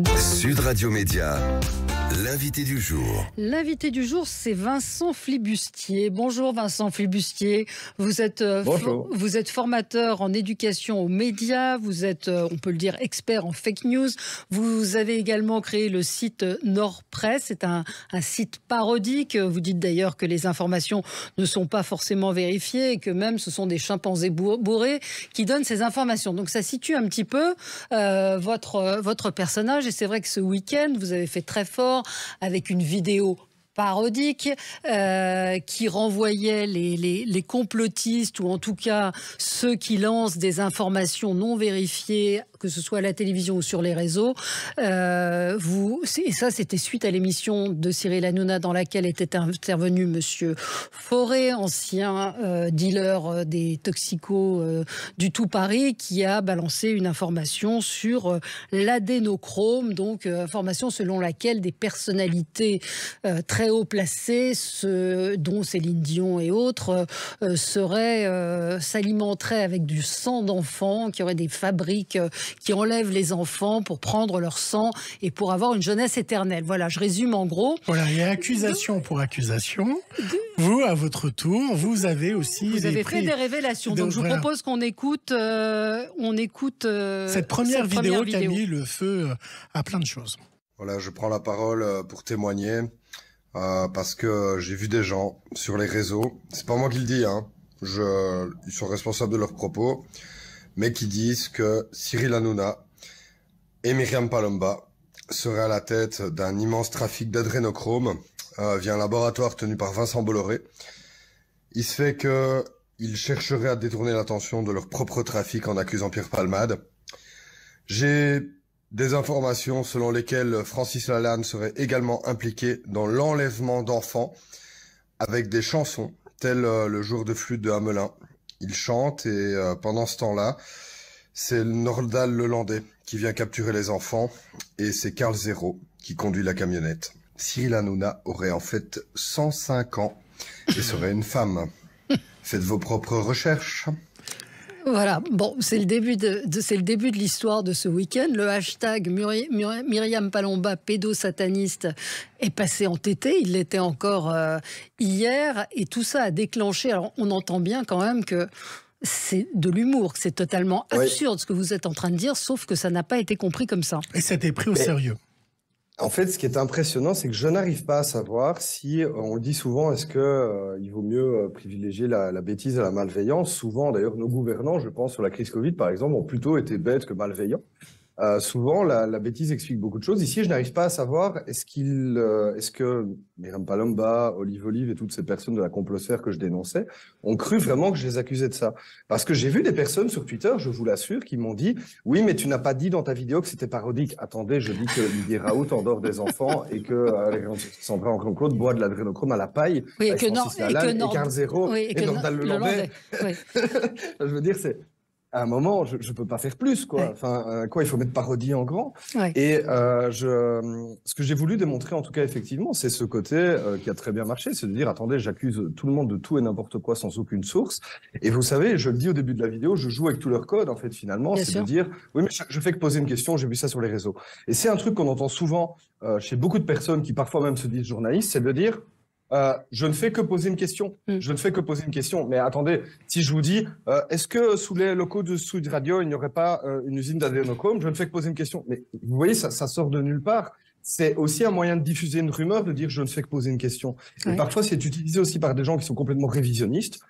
Sud Radio Média, l'invité du jour. L'invité du jour, c'est Vincent Flibustier. Bonjour Vincent Flibustier. Vous êtes formateur en éducation aux médias. Vous êtes, on peut le dire, expert en fake news. Vous avez également créé le site Nord Presse. C'est un site parodique. Vous dites d'ailleurs que les informations ne sont pas forcément vérifiées et que même ce sont des chimpanzés bourrés qui donnent ces informations. Donc ça situe un petit peu votre personnage. Et c'est vrai que ce week-end, vous avez fait très fort avec une vidéo parodique qui renvoyait les complotistes ou en tout cas ceux qui lancent des informations non vérifiées, que ce soit à la télévision ou sur les réseaux. Et ça, c'était suite à l'émission de Cyril Hanouna dans laquelle était intervenu Monsieur Fauré, ancien dealer des toxicos du Tout Paris, qui a balancé une information sur l'adénochrome, donc information selon laquelle des personnalités très haut placés, dont Céline Dion et autres, s'alimenteraient avec du sang d'enfants, qui auraient des fabriques qui enlèvent les enfants pour prendre leur sang et pour avoir une jeunesse éternelle. Voilà, je résume en gros. Voilà, il y a accusation pour accusation. Vous, à votre tour, vous avez aussi... Vous avez fait des révélations. Donc je vous propose qu'on écoute... cette première vidéo qui a mis le feu à plein de choses. Voilà, je prends la parole pour témoigner. Parce que j'ai vu des gens sur les réseaux, c'est pas moi qui le dis, hein, ils sont responsables de leurs propos, mais qui disent que Cyril Hanouna et Myriam Palomba seraient à la tête d'un immense trafic d'adrénochrome via un laboratoire tenu par Vincent Bolloré. Il se fait qu'ils chercheraient à détourner l'attention de leur propre trafic en accusant Pierre Palmade. J'ai des informations selon lesquelles Francis Lalanne serait également impliqué dans l'enlèvement d'enfants avec des chansons, telles le jour de flûte de Hamelin. Il chante et pendant ce temps-là, c'est Nordal Lelandais qui vient capturer les enfants et c'est Karl Zéro qui conduit la camionnette. Cyril Hanouna aurait en fait 105 ans et serait une femme. Faites vos propres recherches. Voilà, bon, c'est le début de l'histoire de ce week-end. Le hashtag Myriam Palomba pédosataniste est passé en tété. Il l'était encore hier. Et tout ça a déclenché. Alors, on entend bien quand même que c'est de l'humour, que c'est totalement absurde ce que vous êtes en train de dire, sauf que ça n'a pas été compris comme ça. Et c'était pris au sérieux. En fait, ce qui est impressionnant, c'est que je n'arrive pas à savoir si, on le dit souvent, est-ce que il vaut mieux privilégier la bêtise à la malveillance. Souvent, d'ailleurs, nos gouvernants, je pense sur la crise Covid, par exemple, ont plutôt été bêtes que malveillants. Souvent, la bêtise explique beaucoup de choses. Ici, je n'arrive pas à savoir est-ce que Myriam Palomba, Olive et toutes ces personnes de la complosphère que je dénonçais ont cru vraiment que je les accusais de ça. Parce que j'ai vu des personnes sur Twitter, je vous l'assure, qui m'ont dit « Oui, mais tu n'as pas dit dans ta vidéo que c'était parodique. » Attendez, je dis que Didier Raoult endort des enfants et que Sandra Henri-Claude boit de l'adrénochrome à la paille. Oui, et Karl Zéro et Nordal Lelandais. Oui. Je veux dire, c'est... À un moment, je peux pas faire plus, quoi. Enfin, il faut mettre parodie en grand. Et ce que j'ai voulu démontrer, en tout cas, effectivement, c'est ce côté qui a très bien marché, c'est de dire, attendez, j'accuse tout le monde de tout et n'importe quoi sans aucune source. Et vous savez, je le dis au début de la vidéo, je joue avec tout leur code, en fait, finalement, c'est de dire, oui, mais je fais que poser une question, j'ai vu ça sur les réseaux. Et c'est un truc qu'on entend souvent chez beaucoup de personnes qui parfois même se disent journalistes, c'est de dire, je ne fais que poser une question. Je ne fais que poser une question. Mais attendez, si je vous dis, est-ce que sous les locaux de Sud Radio, il n'y aurait pas une usine d'adénochrome? Je ne fais que poser une question. Mais vous voyez, ça sort de nulle part. C'est aussi un moyen de diffuser une rumeur, de dire je ne fais que poser une question. Et parfois, c'est utilisé aussi par des gens qui sont complètement révisionnistes,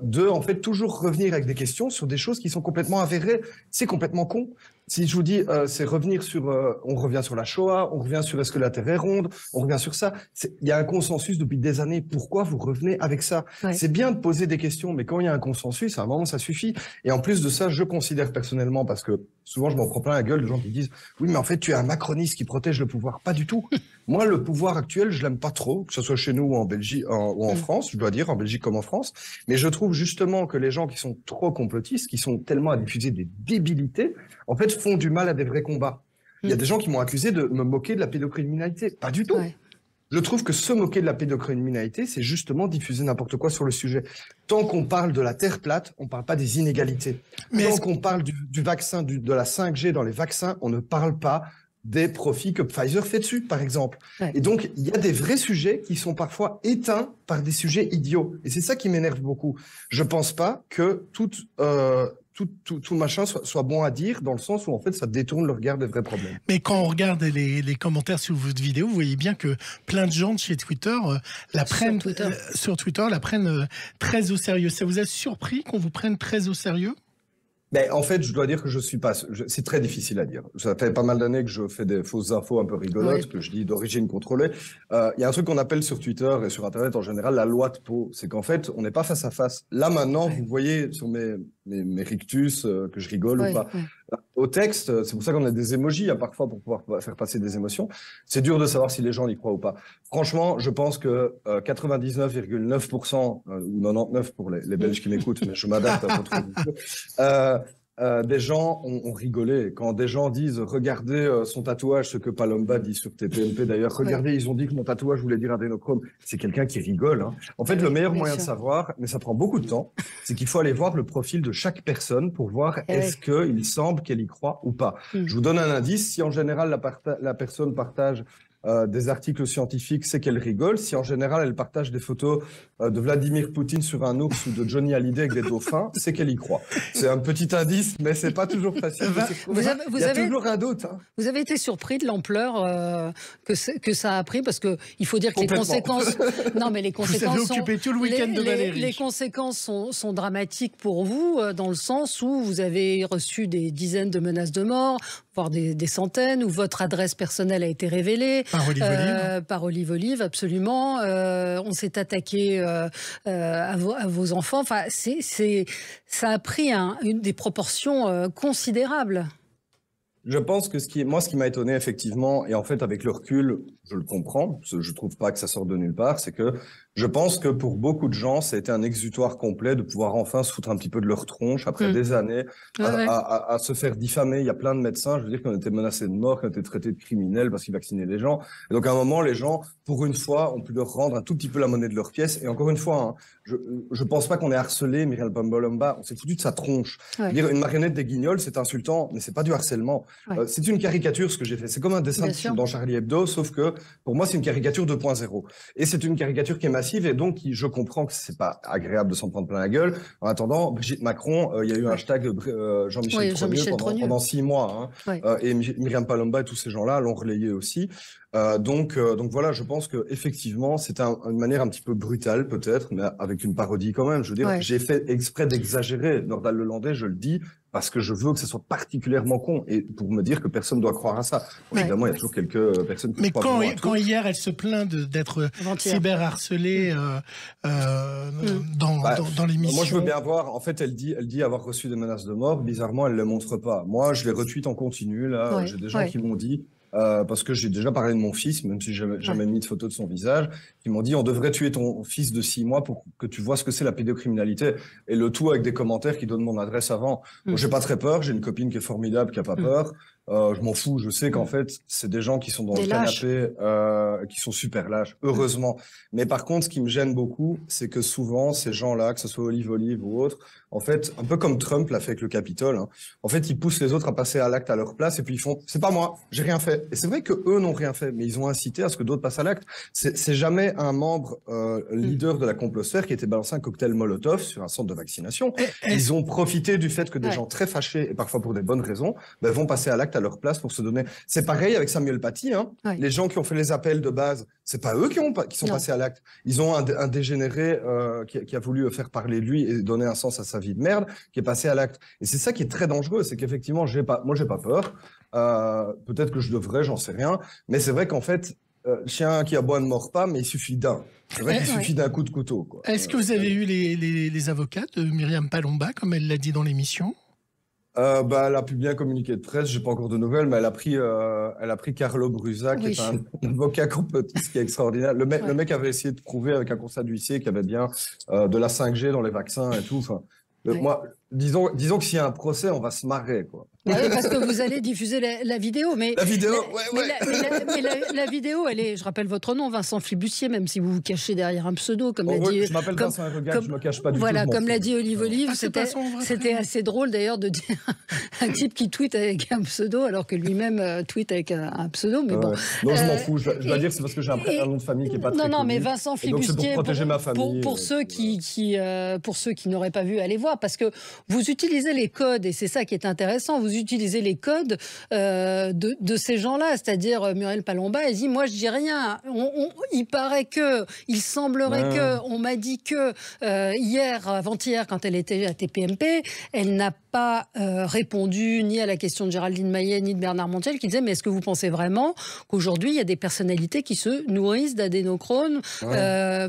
de en fait toujours revenir avec des questions sur des choses qui sont complètement avérées. C'est complètement con. Si je vous dis, c'est revenir sur, on revient sur la Shoah, on revient sur est-ce que la Terre est ronde, on revient sur ça. Il y a un consensus depuis des années. Pourquoi vous revenez avec ça? C'est bien de poser des questions, mais quand il y a un consensus, à un moment, ça suffit. Et en plus de ça, je considère personnellement, parce que souvent, je m'en prends plein la gueule de gens qui disent, oui, mais en fait, tu es un macroniste qui protège le pouvoir. Pas du tout. Moi, le pouvoir actuel, je l'aime pas trop, que ce soit chez nous ou en Belgique, ou en France, je dois dire, en Belgique comme en France. Mais je trouve justement que les gens qui sont trop complotistes, qui sont tellement à diffuser des débilités, en fait, font du mal à des vrais combats. Il y a des gens qui m'ont accusé de me moquer de la pédocriminalité. Pas du tout. Je trouve que se moquer de la pédocriminalité, c'est justement diffuser n'importe quoi sur le sujet. Tant qu'on parle de la Terre plate, on ne parle pas des inégalités. Mais tant qu'on parle du vaccin, de la 5G dans les vaccins, on ne parle pas des profits que Pfizer fait dessus, par exemple. Ouais. Et donc, il y a des vrais sujets qui sont parfois éteints par des sujets idiots. Et c'est ça qui m'énerve beaucoup. Je pense pas que tout machin soit bon à dire, dans le sens où, en fait, ça détourne le regard des vrais problèmes. Mais quand on regarde les commentaires sous votre vidéo, vous voyez bien que plein de gens de chez Twitter sur Twitter la prennent très au sérieux. Ça vous a surpris qu'on vous prenne très au sérieux ? Ben, en fait, je dois dire que je suis pas. C'est très difficile à dire. Ça fait pas mal d'années que je fais des fausses infos un peu rigolotes, que je dis d'origine contrôlée. Il y a un truc qu'on appelle sur Twitter et sur Internet en général la loi de Poe. C'est qu'en fait, on n'est pas face à face. Là maintenant, vous voyez sur mes rictus que je rigole ou pas. Au texte, c'est pour ça qu'on a des emojis parfois pour pouvoir faire passer des émotions. C'est dur de savoir si les gens y croient ou pas. Franchement, je pense que 99,9% ou 99% pour les Belges qui m'écoutent, mais je m'adapte à votre discours. Des gens ont rigolé. Quand des gens disent « Regardez son tatouage », ce que Palomba dit sur TPMP d'ailleurs, « Regardez, ils ont dit que mon tatouage voulait dire adénochrome », c'est quelqu'un qui rigole. Hein. En fait, le meilleur moyen de savoir, mais ça prend beaucoup de temps, c'est qu'il faut aller voir le profil de chaque personne pour voir est-ce qu'il semble qu'elle y croit ou pas. Je vous donne un indice. Si en général la personne partage des articles scientifiques, c'est qu'elle rigole. Si en général elle partage des photos de Vladimir Poutine sur un ours ou de Johnny Hallyday avec des dauphins, c'est qu'elle y croit. C'est un petit indice, mais c'est pas toujours facile. Il y a toujours un doute. Hein. Vous avez été surpris de l'ampleur que ça a pris, parce que il faut dire que les conséquences. Non, mais les conséquences. Vous avez occupé tout le week-end de Valérie. Les conséquences sont dramatiques pour vous, dans le sens où vous avez reçu des dizaines de menaces de mort, voire des centaines, où votre adresse personnelle a été révélée. Par Olive Olive, absolument. On s'est attaqué à vos enfants. Enfin, ça a pris des proportions considérables. Je pense que ce qui m'a étonné effectivement, et en fait avec le recul, je le comprends, je trouve pas que ça sort de nulle part, c'est que je pense que pour beaucoup de gens, ça a été un exutoire complet de pouvoir enfin se foutre un petit peu de leur tronche après des années à se faire diffamer. Il y a plein de médecins, je veux dire, qu'on était menacés de mort, qu'on était traités de criminels parce qu'ils vaccinaient les gens. Et donc à un moment, les gens, pour une fois, ont pu leur rendre un tout petit peu la monnaie de leur pièce. Et encore une fois, hein, je pense pas qu'on ait harcelé Myriam Palomba, on s'est foutu de sa tronche. Dire une marionnette des Guignols, c'est insultant, mais c'est pas du harcèlement. C'est une caricature ce que j'ai fait. C'est comme un dessin dans Charlie Hebdo, sauf que pour moi, c'est une caricature 2.0. Et c'est une caricature qui est massive et donc je comprends que c'est pas agréable de s'en prendre plein la gueule. En attendant, Brigitte Macron, il y a eu un hashtag Jean-Michel Trogneux pendant 6 mois. Hein, et Myriam Palomba et tous ces gens-là l'ont relayé aussi. Donc voilà, je pense que effectivement, c'est une manière un petit peu brutale peut-être, mais avec une parodie quand même. Je veux dire, j'ai fait exprès d'exagérer. Nordal Lelandais, je le dis, parce que je veux que ce soit particulièrement con et pour me dire que personne ne doit croire à ça. Bon, évidemment, il y a toujours quelques personnes qui croient. Mais quand hier, elle se plaint d'être cyberharcelée dans l'émission. Moi, je veux bien voir. En fait, elle dit avoir reçu des menaces de mort. Bizarrement, elle ne le montre pas. Moi, je les retweet en continu. Là, j'ai des gens qui m'ont dit... parce que j'ai déjà parlé de mon fils, même si j'ai jamais mis de photo de son visage, qui m'ont dit on devrait tuer ton fils de 6 mois pour que tu vois ce que c'est la pédocriminalité, et le tout avec des commentaires qui donnent mon adresse avant. Moi, j'ai pas très peur, j'ai une copine qui est formidable, qui a pas peur. Je m'en fous, je sais qu'en fait, c'est des gens qui sont dans le canapé, qui sont super lâches, heureusement. Mais par contre, ce qui me gêne beaucoup, c'est que souvent, ces gens-là, que ce soit Olive ou autre, en fait, un peu comme Trump l'a fait avec le Capitole, hein, en fait, ils poussent les autres à passer à l'acte à leur place et puis ils font « c'est pas moi, j'ai rien fait ». Et c'est vrai que eux n'ont rien fait, mais ils ont incité à ce que d'autres passent à l'acte. C'est jamais un membre leader de la complosphère qui était balancé un cocktail Molotov sur un centre de vaccination. Ils ont profité du fait que des gens très fâchés, et parfois pour des bonnes raisons, vont passer à l'acte à leur place pour se donner. C'est pareil avec Samuel Paty. Hein. Les gens qui ont fait les appels de base, c'est pas eux qui sont passés à l'acte. Ils ont un dégénéré qui a voulu faire parler de lui et donner un sens à sa vie de merde, qui est passé à l'acte. Et c'est ça qui est très dangereux, c'est qu'effectivement, moi, j'ai pas peur. Peut-être que je devrais, j'en sais rien. Mais c'est vrai qu'en fait, chien qui aboie ne mord pas, mais il suffit d'un. C'est vrai qu'il suffit d'un coup de couteau. Est-ce que vous avez eu les avocats de Myriam Palomba, comme elle l'a dit dans l'émission? Elle a publié un communiqué de presse, j'ai pas encore de nouvelles, mais elle a pris Carlo Brusa, qui est un avocat complotiste qui est extraordinaire. Le mec avait essayé de prouver avec un constat d'huissier qu'il y avait bien de la 5G dans les vaccins et tout. Enfin, moi, disons que s'il y a un procès, on va se marrer, quoi. Oui, parce que vous allez diffuser la vidéo. Mais la vidéo, la vidéo, elle est, je rappelle votre nom, Vincent Flibustier, même si vous vous cachez derrière un pseudo, comme l'a dit. Je m'appelle Vincent Herregac, je me cache pas du tout. Voilà, comme l'a dit Olive Olive, c'était assez drôle d'ailleurs de dire un type qui tweet avec un pseudo, alors que lui-même tweet avec un pseudo. Mais bon. Non, je m'en fous. Je dois dire, c'est parce que j'ai un nom de famille qui est pas très Non, mais Vincent Flibustier, donc c'est pour protéger ma famille. Pour ceux qui n'auraient pas vu, allez voir, parce que vous utilisez les codes, et c'est ça qui est intéressant, vous utilisez les codes de ces gens-là, c'est-à-dire Muriel Palomba, elle dit, moi je dis rien, il paraît que, il semblerait que, on m'a dit que avant-hier, quand elle était à TPMP, elle n'a pas répondu ni à la question de Géraldine Maillet ni de Bernard Montiel, qui disait, mais est-ce que vous pensez vraiment qu'aujourd'hui il y a des personnalités qui se nourrissent d'adénochrome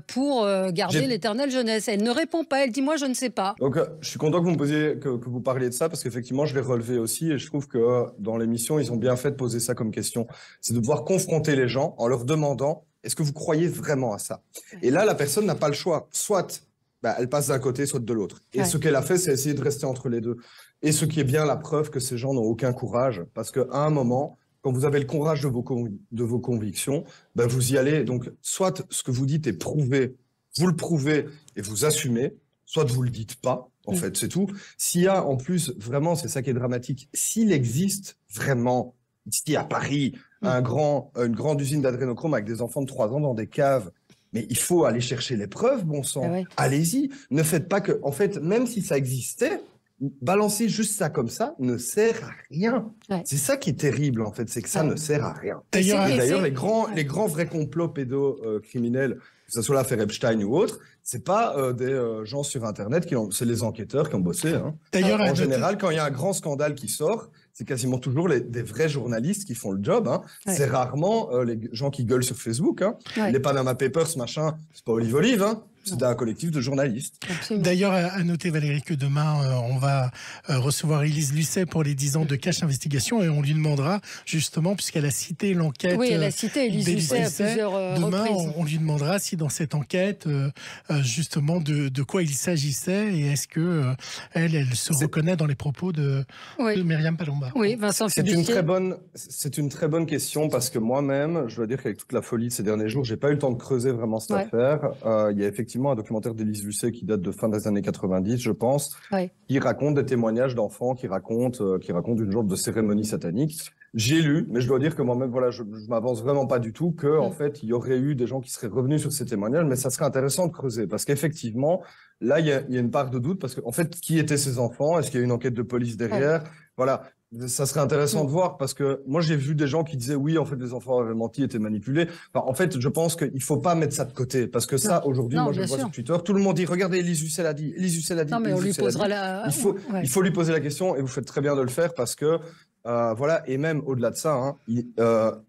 pour garder l'éternelle jeunesse? Elle ne répond pas, elle dit, moi je ne sais pas. Donc je suis content que vous me posiez, que vous parliez de ça, parce qu'effectivement je l'ai relevé aussi, et je trouve que dans l'émission ils ont bien fait de poser ça comme question. C'est de devoir confronter les gens en leur demandant, est-ce que vous croyez vraiment à ça? Et là la personne n'a pas le choix, soit elle passe d'un côté, soit de l'autre. Et ce qu'elle a fait, c'est essayer de rester entre les deux. Et ce qui est bien la preuve que ces gens n'ont aucun courage, parce qu'à un moment, quand vous avez le courage de vos convictions, vous y allez. Donc, soit ce que vous dites est prouvé, vous le prouvez et vous assumez, soit vous le dites pas, en fait, c'est tout. S'il y a, en plus, vraiment, c'est ça qui est dramatique, s'il existe vraiment, ici à Paris, une grande usine d'adrénochrome avec des enfants de 3 ans dans des caves, mais il faut aller chercher les preuves, bon sang. Allez-y. Ne faites pas que... En fait, même si ça existait, balancer juste ça comme ça ne sert à rien. C'est ça qui est terrible, en fait, c'est que ça ne sert à rien. D'ailleurs, les grands vrais complots pédocriminels, que ce soit l'affaire Epstein ou autre, c'est pas des gens sur Internet, c'est les enquêteurs qui ont bossé. Hein. D'ailleurs, en général, quand il y a un grand scandale qui sort, c'est quasiment toujours des vrais journalistes qui font le job. Hein. C'est rarement les gens qui gueulent sur Facebook. Hein. Les Panama Papers, machin, c'est pas Olive Olive, hein. C'est un collectif de journalistes. D'ailleurs, à noter, Valérie, que demain, on va recevoir Élise Lucet pour les 10 ans de Cache Investigation, et on lui demandera, justement, puisqu'elle a cité l'enquête. Oui, elle a cité Élise Lucet à plusieurs demain, reprises. on lui demandera si dans cette enquête, justement, de quoi il s'agissait, et est-ce que elle se reconnaît dans les propos de Myriam Palomba. Oui, Vincent Flibustier. C'est une très bonne question, parce que moi-même, je dois dire qu'avec toute la folie de ces derniers jours, j'ai pas eu le temps de creuser vraiment cette affaire. Il y a effectivement un documentaire d'Élise Lucet qui date de fin des années 90, je pense, qui raconte des témoignages d'enfants qui racontent une sorte de cérémonie satanique. J'ai lu, mais je dois dire que moi-même, voilà, je m'avance vraiment pas du tout, que en fait, il y aurait eu des gens qui seraient revenus sur ces témoignages, mais ça serait intéressant de creuser, parce qu'effectivement, là, il y a une part de doute, parce qu'en fait, qui étaient ces enfants? Est-ce qu'il y a une enquête de police derrière? Voilà. Ça serait intéressant de voir, parce que moi j'ai vu des gens qui disaient oui, en fait les enfants avaient menti, étaient manipulés. Enfin, en fait, je pense qu'il faut pas mettre ça de côté, parce que ça aujourd'hui, moi je le vois sur Twitter, tout le monde dit regardez, Élise Lucet l'a dit, Élise Lucet l'a dit. Non, mais on lui posera la... Il faut lui poser la question, et vous faites très bien de le faire, parce que voilà, et même au-delà de ça, hein, il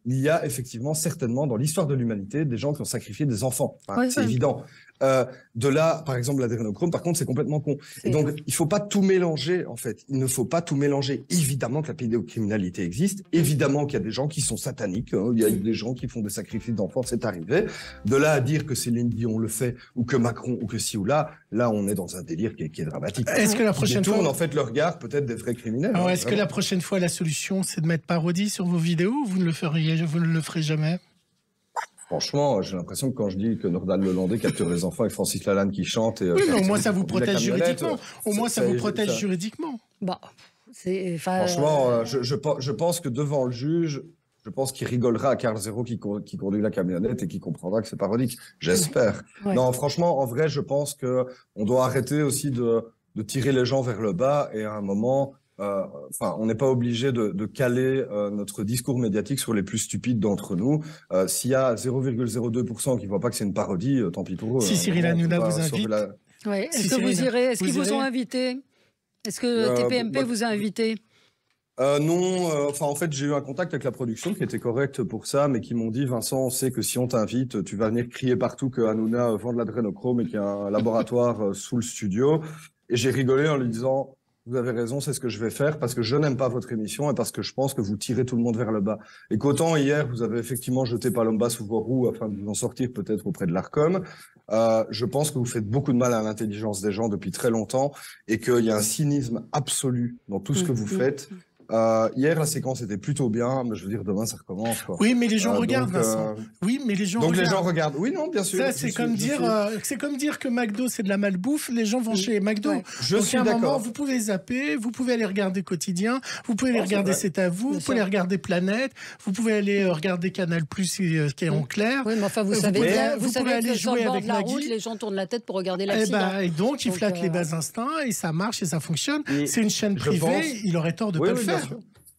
y a effectivement certainement dans l'histoire de l'humanité des gens qui ont sacrifié des enfants. Enfin, c'est évident. De là, par exemple, l'adrénochrome, par contre, c'est complètement con. Et donc, il faut pas tout mélanger, en fait. Il ne faut pas tout mélanger. Évidemment que la pédocriminalité existe. Évidemment qu'il y a des gens qui sont sataniques. Hein. Il y a des gens qui font des sacrifices d'enfants. C'est arrivé. De là à dire que Céline Dion le fait, ou que Macron, ou que ci ou là, on est dans un délire qui est dramatique. Est-ce que la prochaine fois... en fait, le regard peut-être des vrais criminels. Alors, est-ce que la prochaine fois, la solution, c'est de mettre parodie sur vos vidéos, ou vous ne le ferez jamais? Franchement, j'ai l'impression que quand je dis que Nordal Lelandais capture les enfants avec Francis Lalanne qui chante... oui, mais au moins ça vous protège juridiquement. Au moins ça vous protège juridiquement. Franchement, je pense que devant le juge, je pense qu'il rigolera à Carl Zero qui conduit la camionnette et qui comprendra que c'est parodique. J'espère. Non, franchement, en vrai, je pense qu'on doit arrêter aussi de tirer les gens vers le bas, et à un moment... on n'est pas obligé de caler notre discours médiatique sur les plus stupides d'entre nous. S'il y a 0,02% qui ne voient pas que c'est une parodie, tant pis pour eux. Si Cyril Hanouna vous invite. Est-ce que vous irez? Est-ce qu'ils vous ont invité? Est-ce que TPMP vous a invité? Non, en fait, j'ai eu un contact avec la production qui était correcte pour ça, mais qui m'ont dit, Vincent, on sait que si on t'invite, tu vas venir crier partout que Hanouna vend de l'adrénochrome et qu'il y a un laboratoire sous le studio. Et j'ai rigolé en lui disant... Vous avez raison, c'est ce que je vais faire, parce que je n'aime pas votre émission et parce que je pense que vous tirez tout le monde vers le bas. Et qu'autant hier, vous avez effectivement jeté Palomba sous vos roues afin de vous en sortir peut-être auprès de l'Arcom, je pense que vous faites beaucoup de mal à l'intelligence des gens depuis très longtemps, et qu'il y a un cynisme absolu dans tout ce que vous faites. Hier, la séquence était plutôt bien, mais je veux dire, demain, ça recommence, quoi. Oui, mais les gens regardent, Vincent. Oui, mais les gens regardent. Donc, les gens regardent. Oui, non, bien sûr. Ça, c'est comme dire que McDo, c'est de la malbouffe. Les gens vont chez McDo. Ouais. Je suis d'accord. Vous pouvez zapper, vous pouvez aller regarder Quotidien, vous pouvez aller regarder C'est à vous, vous pouvez aller regarder Planète, vous pouvez aller regarder Canal+, qui est en clair. Oui, mais enfin, vous savez bien, vous savez aller que jouer avec la route, les gens tournent la tête pour regarder l'accident. Et donc, ils flattent les bas instincts, et ça marche, et ça fonctionne. C'est une chaîne privée, il aurait tort de ne pas le faire.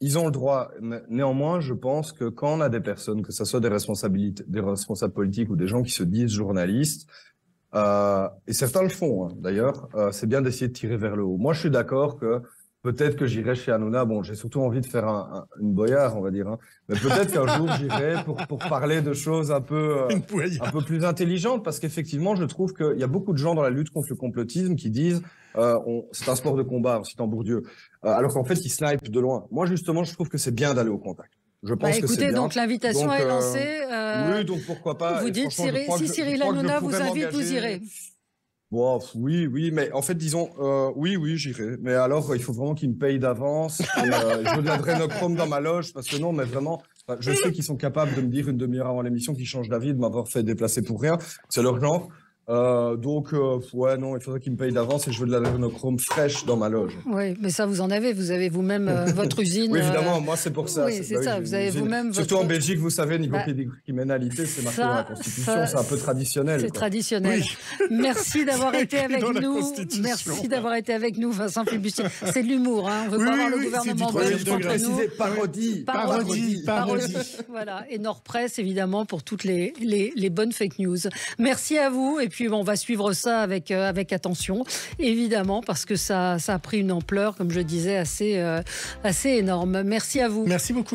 Ils ont le droit. Néanmoins, je pense que quand on a des personnes, que ce soit des responsables politiques ou des gens qui se disent journalistes, et certains le font d'ailleurs, c'est bien d'essayer de tirer vers le haut. Moi, je suis d'accord que peut-être que j'irai chez Hanouna. Bon, j'ai surtout envie de faire une boyard, on va dire. Mais peut-être qu'un jour, j'irai pour parler de choses un peu plus intelligentes. Parce qu'effectivement, je trouve qu'il y a beaucoup de gens dans la lutte contre le complotisme qui disent c'est un sport de combat, c'est en Bourdieu. Alors qu'en fait, ils snipent de loin. Moi, justement, je trouve que c'est bien d'aller au contact. Je pense que c'est bien. Donc l'invitation est lancée. Oui, donc pourquoi pas. Vous dites, si Cyril Hanouna vous invite, vous irez. Bon, oui, mais en fait, disons, oui, j'irai. Mais alors, il faut vraiment qu'ils me payent d'avance. Je donnerai Nochrome dans ma loge, parce que non, mais vraiment, je sais qu'ils sont capables de me dire une demi-heure avant l'émission qu'ils changent d'avis, de m'avoir fait déplacer pour rien. C'est leur genre. Donc, non, il faudrait qu'ils me payent d'avance et je veux de l'adrénochrome fraîche dans ma loge. Oui, mais ça, vous en avez. Vous avez vous-même votre usine. Oui, évidemment, moi, c'est pour ça. Oui, c'est ça. Vous avez vous-même. Surtout en Belgique, vous savez, niveau criminalité, c'est marqué dans la Constitution, c'est un peu traditionnel. C'est traditionnel. Oui. Merci d'avoir été avec nous. Merci d'avoir été avec nous, Vincent Flibustier. C'est de l'humour, hein. On ne veut pas avoir le gouvernement belge contre nous. Parodie. Voilà. Et Nord-Presse, évidemment, pour toutes les bonnes fake news. Merci à vous. Et puis, on va suivre ça avec attention, évidemment, parce que ça a pris une ampleur, comme je disais, assez énorme. Merci à vous. Merci beaucoup.